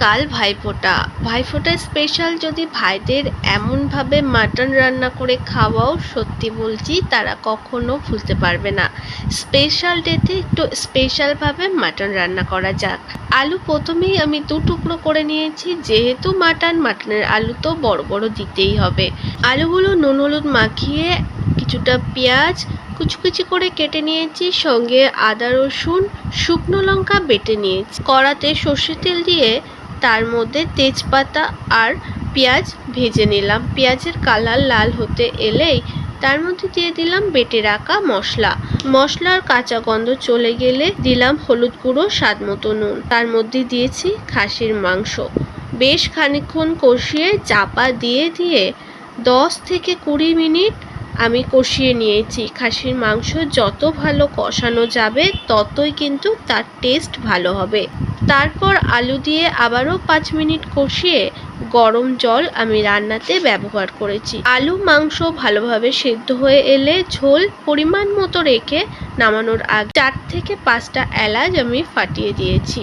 কাল ভাইফোঁটা। ভাইফোঁটা স্পেশাল যদি ভাইদের এমনভাবে মাটন রান্না করে খাওয়াও, সত্যি বলছি তারা কখনো ভুলতে পারবে না। স্পেশাল ডেতে একটু স্পেশালভাবে মাটন রান্না করা যাক। আলু প্রথমেই আমি 2 টুকরো করে নিয়েছি, যেহেতু মাটনের আলু তো বড় বড় দিতেই হবে। আলুগুলো নুন হলুদ মাখিয়ে কিছুটা পেঁয়াজ কুচি কুচি করে কেটে নিয়েছি, সঙ্গে আদা রসুন শুকনো লঙ্কা বেটে নিয়েছি। কড়াতে সর্ষের তেল দিয়ে তার মধ্যে তেজপাতা আর পেঁয়াজ ভেজে নিলাম। পেঁয়াজের কালার লাল হতে এলেই তার মধ্যে দিয়ে দিলাম বেটে রাখা মশলার কাঁচা গন্ধ চলে গেলে দিলাম হলুদ গুঁড়ো, স্বাদ মতো নুন। তার মধ্যে দিয়েছি খাসির মাংস। বেশ খানিকক্ষণ কষিয়ে চাপা দিয়ে 10 থেকে 20 মিনিট আমি কষিয়ে নিয়েছি। খাসির মাংস যত ভালো কষানো যাবে ততই কিন্তু তার টেস্ট ভালো হবে। তারপর আলু দিয়ে আবারও 5 মিনিট কষিয়ে গরম জল আমি রান্নাতে ব্যবহার করেছি। আলু মাংস ভালোভাবে সেদ্ধ হয়ে এলে ঝোল পরিমাণ মতো রেখে নামানোর আগে 4 থেকে 5টা এলাচ আমি ফাটিয়ে দিয়েছি।